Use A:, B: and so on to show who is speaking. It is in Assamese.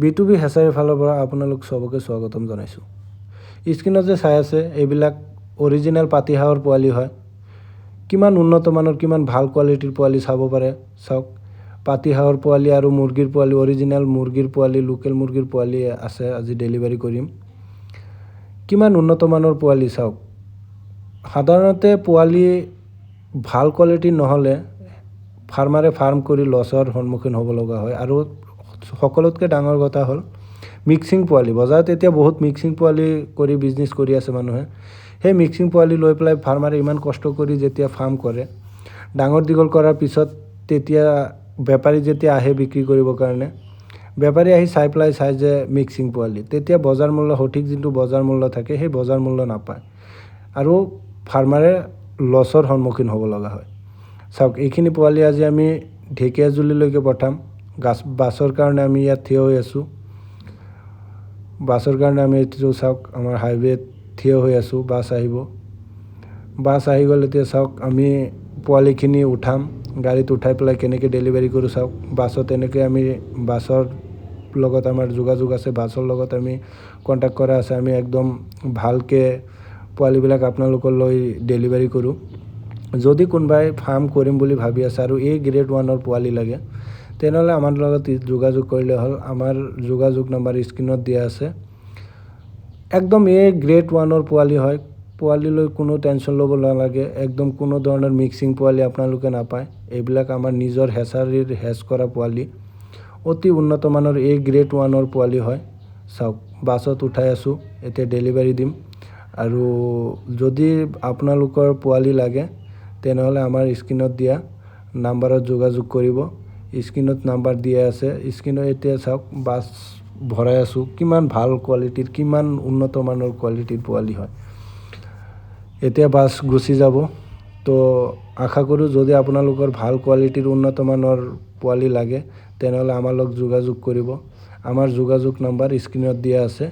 A: B2B হেচাৰীৰ ফালৰ পৰা আপোনালোক চবকে স্বাগতম জনাইছোঁ। স্ক্ৰীনত যে চাই আছে এইবিলাক অৰিজিনেল পাতিহাঁহৰ পোৱালি হয়। কিমান উন্নত মানৰ কিমান ভাল কোৱালিটিৰ পোৱালি চাব পাৰে চাওক। পাতিহাঁহৰ পোৱালি আৰু মুৰ্গীৰ পোৱালি অৰিজিনেল মুৰ্গীৰ পোৱালি লোকেল মুৰ্গীৰ পোৱালি আছে আজি ডেলিভাৰী কৰিম। কিমান উন্নত মানৰ পোৱালি চাওক। সাধাৰণতে পোৱালি ভাল কোৱালিটিৰ নহ'লে ফাৰ্মাৰে ফাৰ্ম কৰি লছৰ সন্মুখীন হ'ব লগা হয় আৰু সকলোতকৈ ডাঙৰ কথা হ'ল মিক্সিং পোৱালি। বজাৰত এতিয়া বহুত মিক্সিং পোৱালি কৰি বিজনেছ কৰি আছে মানুহে। সেই মিক্সিং পোৱালি লৈ পেলাই ফাৰ্মাৰে ইমান কষ্ট কৰি যেতিয়া ফাৰ্ম কৰে, ডাঙৰ দীঘল কৰাৰ পিছত তেতিয়া বেপাৰী যেতিয়া আহে বিক্ৰী কৰিবৰ কাৰণে, বেপাৰী আহি চাই পেলাই চাই যে মিক্সিং পোৱালি, তেতিয়া বজাৰ মূল্য সঠিক যোনটো বজাৰ মূল্য থাকে সেই বজাৰ মূল্য নাপায় আৰু ফাৰ্মাৰে লছৰ সন্মুখীন হ'ব লগা হয়। চাওক এইখিনি পোৱালি আজি আমি ঢেকীয়াজুলিলৈকে পঠাম। বাছৰ কাৰণে আমি ইয়াত থিয় হৈ আছোঁ। বাছৰ কাৰণে আমি এইটো চাওক আমাৰ হাইৱেত থিয় হৈ আছোঁ। বাছ আহিব। বাছ আহি গ'ল এতিয়া চাওক আমি পোৱালিখিনি উঠাম। গাড়ীত উঠাই পেলাই কেনেকৈ ডেলিভাৰী কৰোঁ চাওক। বাছত এনেকৈ আমি বাছৰ লগত আমাৰ যোগাযোগ আছে। বাছৰ লগত আমি কণ্টেক্ট কৰা আছে। আমি একদম ভালকৈ পোৱালিবিলাক আপোনালোকলৈ ডেলিভাৰী কৰোঁ। যদি কোনোবাই ফাৰ্ম কৰিম বুলি ভাবি আছে আৰু গ্ৰেড 1ৰ পোৱালি লাগে, তেনেহ'লে আমাৰ লগত যোগাযোগ কৰিলে হ'ল। আমাৰ যোগাযোগ নম্বৰ স্ক্ৰীনত দিয়া আছে। একদম গ্ৰেড 1ৰ পোৱালি হয়। পোৱালিলৈ কোনো টেনশ্যন ল'ব নালাগে। একদম কোনো ধৰণৰ মিক্সিং পোৱালি আপোনালোকে নাপায়। এইবিলাক আমাৰ নিজৰ হেচাৰীৰ হেচ কৰা পোৱালি। অতি উন্নত মানৰ গ্ৰেড 1ৰ পোৱালি হয়। চাওক বাছত উঠাই আছোঁ, এতিয়া ডেলিভাৰী দিম। আৰু যদি আপোনালোকৰ পোৱালি লাগে তেনেহ'লে আমাৰ স্ক্ৰীনত দিয়া নাম্বাৰত যোগাযোগ কৰিব। স্ক্ৰীনত নাম্বাৰ দিয়া আছে। স্ক্ৰীনত এতিয়া চাওক বাছ ভৰাই আছোঁ। কিমান ভাল কোৱালিটিৰ কিমান উন্নত মানৰ কোৱালিটিৰ পোৱালি হয়। এতিয়া বাছ গুচি যাব। তো আশা কৰোঁ যদি আপোনালোকৰ ভাল কোৱালিটিৰ উন্নত মানৰ পোৱালি লাগে তেনেহ'লে আমাৰ লগত যোগাযোগ কৰিব। আমাৰ যোগাযোগ নম্বৰ স্ক্ৰীনত দিয়া আছে।